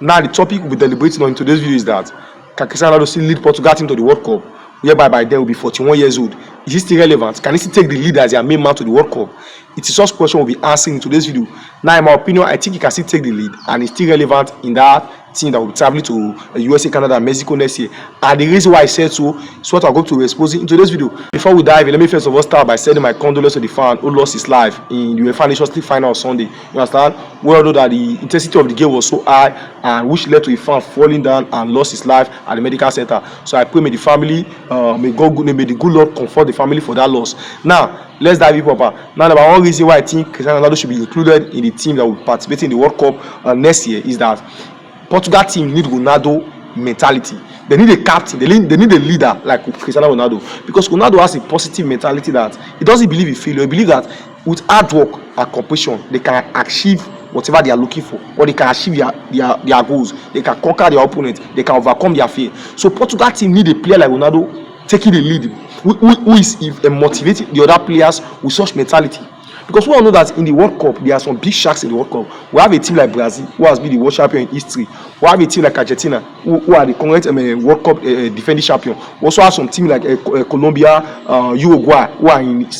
Now the topic we'll be deliberating on in today's video is that can Cristiano Ronaldo still lead Portugal team to the World Cup, whereby by then will be 41 years old? Is he still relevant? Can he still take the lead as their main man to the World Cup? It is such question we'll be answering in today's video. Now, in my opinion, I think he can still take the lead and he's still relevant in that team that will be traveling to USA, Canada, and Mexico next year. And the reason why I said so is what I'm going to expose in today's video. Before we dive in, let me first of all start by sending my condolences to the fan who lost his life in the UEFA Nations League final on Sunday. You understand? We all know that the intensity of the game was so high, and which led to a fan falling down and lost his life at the medical center. So I pray may the family, may the good Lord comfort the family for that loss. Now, let's dive in proper. Now, number one reason why I think Cristiano Ronaldo should be included in the team that will participate in the World Cup next year is that Portugal team need Ronaldo mentality. They need a captain. They need a leader like Cristiano Ronaldo, because Ronaldo has a positive mentality that he doesn't believe in failure. He believes that with hard work and competition, they can achieve whatever they are looking for, or they can achieve their goals. They can conquer their opponent. They can overcome their fear. So Portugal team need a player like Ronaldo taking the lead, who is motivating the other players with such mentality. Because we all know that in the World Cup, there are some big sharks in the World Cup. We have a team like Brazil, who has been the world champion in history. We have a team like Argentina, who are the current World Cup defending champion. We also have some team like Colombia, Uruguay, who are in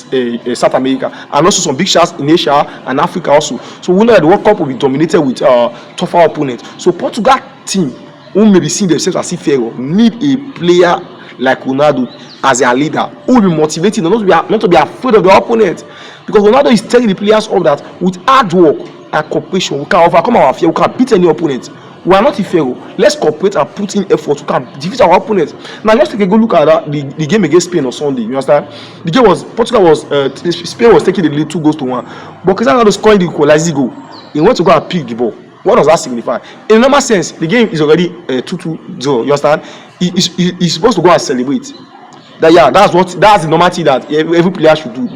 South America. And also some big sharks in Asia and Africa also. So we know that the World Cup will be dominated with tougher opponents. So Portugal team, who may be seeing themselves as if need a player like Ronaldo as their leader, who will be motivating them not to be afraid of the opponent. Because Ronaldo is telling the players all that with hard work and cooperation, we can overcome our fear, we can beat any opponent. We are not inferior. Let's cooperate and put in effort. We can defeat our opponent. Now let's take a good look at the game against Spain on Sunday. You understand? The game was Spain was taking the lead 2-1, but Cristiano Ronaldo scoring the equalizing goal. He went to go and pick the ball. What does that signify? In a normal sense, the game is already 2-0. You understand? He's supposed to go and celebrate. That's the normal thing that every player should do.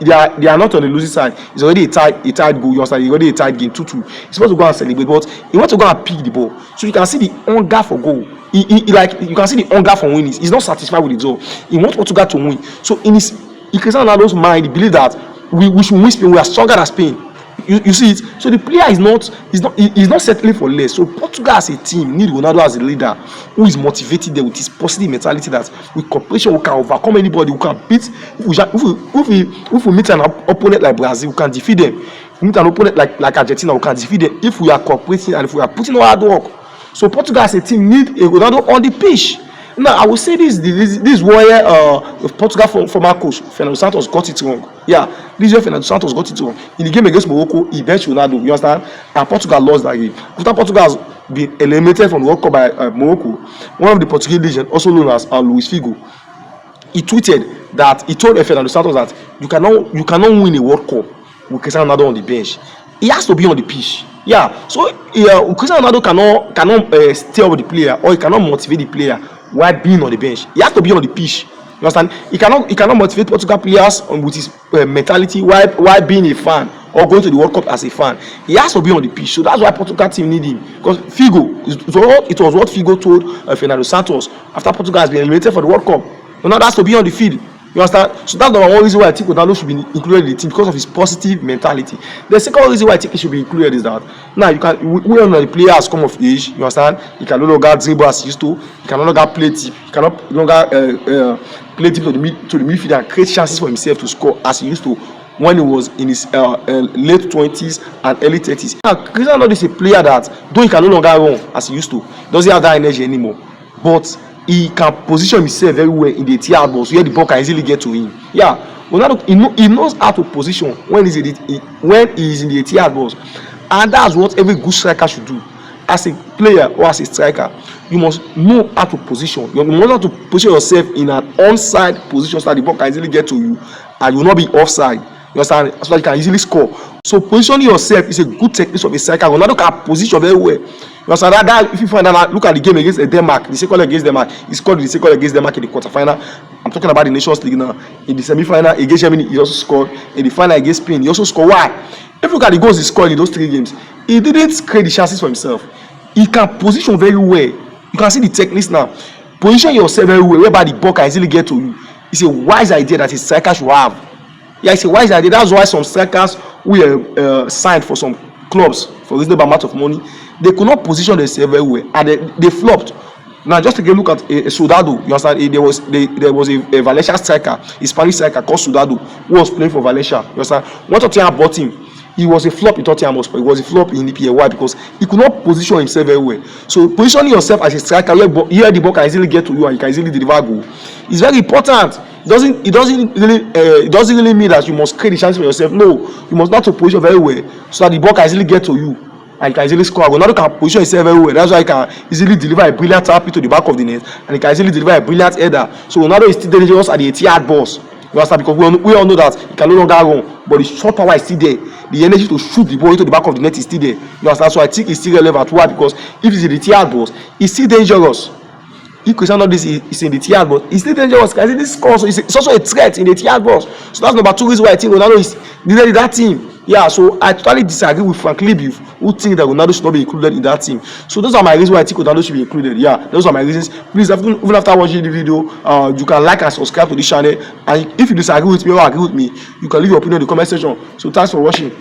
They are not on the losing side. It's already a tied goal. You understand? It's already a tied game 2-2. He's supposed to go and celebrate, but he wants to go and pick the ball. So you can see the hunger for goal. You can see the hunger for winning. He's not satisfied with the draw. He wants Portugal to win. So in Cristiano Ronaldo's mind, he believes that we should win Spain. We are stronger than Spain. You see it. So the player is not settling for less. So Portugal as a team need Ronaldo as a leader who is motivated there with his positive mentality that with cooperation we can overcome anybody. We can beat. If we meet an opponent like Brazil, we can defeat them. If we meet an opponent like Argentina, we can defeat them if we are cooperating and if we are putting our hard work. So Portugal as a team need a Ronaldo on the pitch. Now, I will say this is where Portugal former coach Fernando Santos got it wrong. Yeah, this is where Fernando Santos got it wrong. In the game against Morocco, he benched Ronaldo, you understand? And Portugal lost that game. After Portugal has been eliminated from the World Cup by Morocco, one of the Portuguese legends, also known as Luis Figo, he tweeted that he told Fernando Santos that you cannot win a World Cup with Cristiano Ronaldo on the bench. He has to be on the pitch. Yeah, so Cristiano Ronaldo cannot stay up with the player, or he cannot motivate the player while being on the bench. He has to be on the pitch. You understand? He cannot motivate Portugal players with his mentality while being a fan or going to the World Cup as a fan. He has to be on the pitch. So that's why Portugal team need him. Because Figo, it was what Figo told Fernando Santos after Portugal has been eliminated for the World Cup. Ronaldo has to be on the field. You understand? So that's the one reason why I think Ronaldo should be included in the team, because of his positive mentality. The second reason why I think he should be included is that now we all know the player has come of age. You understand? He can no longer dribble as he used to. He can no longer play deep. He cannot no longer play deep to the midfield and create chances for himself to score as he used to when he was in his late 20s and early 30s. Now, Cristiano Ronaldo is a player that, though he can no longer run as he used to, doesn't have that energy anymore, but he can position himself very well in the 80-yard box where the ball can easily get to him. Yeah, Ronaldo, he knows how to position when he's in the 80-yard box, and that's what every good striker should do. As a player or as a striker, you must know how to position. You must know how to position yourself in an onside position so that the ball can easily get to you and you will not be offside. You understand? So that you can easily score. So positioning yourself is a good technique of a striker. Ronaldo can position very well. You understand? That if you find that, look at the game against Denmark, the second leg against Denmark. He scored the second leg against Denmark in the quarterfinal. I'm talking about the Nations League now. In the semi-final against Germany, he also scored. In the final against Spain, he also scored. Why? If you look at the goals he scored in those 3 games, he didn't create the chances for himself. He can position very well. You can see the techniques now. Position yourself very well, whereby the ball can easily get to you. It's a wise idea that a striker should have. Yeah, it's a wise idea. That's why some strikers who signed for some clubs for reasonable amount of money, They could not position themselves very well, and they flopped. Now, just take a look at Soldado. You understand? There was a Valencia striker, a Spanish striker called Soldado, who was playing for Valencia. You understand? When Tottenham bought him, he was a flop in Tottenham Hotspur. He was a flop in EPL. Why? Because he could not position himself very well. So positioning yourself as a striker, where the ball can easily get to you and you can easily deliver a goal, is very important. It doesn't really mean that you must create the chance for yourself. No, you must not to position very well so that the ball can easily get to you and you can easily score. Ronaldo can position himself very well. That's why he can easily deliver a brilliant tap to the back of the net, and he can easily deliver a brilliant header. So Ronaldo is still dangerous at the 80-yard box. You understand? Because we all know that he can no longer run, but the shot power is still there. The energy to shoot the ball into the back of the net is still there. You understand? So I think it's still relevant. Why? Because if it's in the 80-yard box, it's still dangerous. If Cristiano Ronaldo is in the 80-yard box, it's still dangerous. Because this score, so it's also a threat in the 80-yard box. So that's number 2 reason why I think Ronaldo is needed in that team. Yeah, so I totally disagree with Frank Libiv, who think that Ronaldo should not be included in that team. So those are my reasons why I think Ronaldo should be included. Yeah, those are my reasons. Please, even after watching the video, you can like and subscribe to this channel. And if you disagree with me or agree with me, you can leave your opinion in the comment section. So thanks for watching.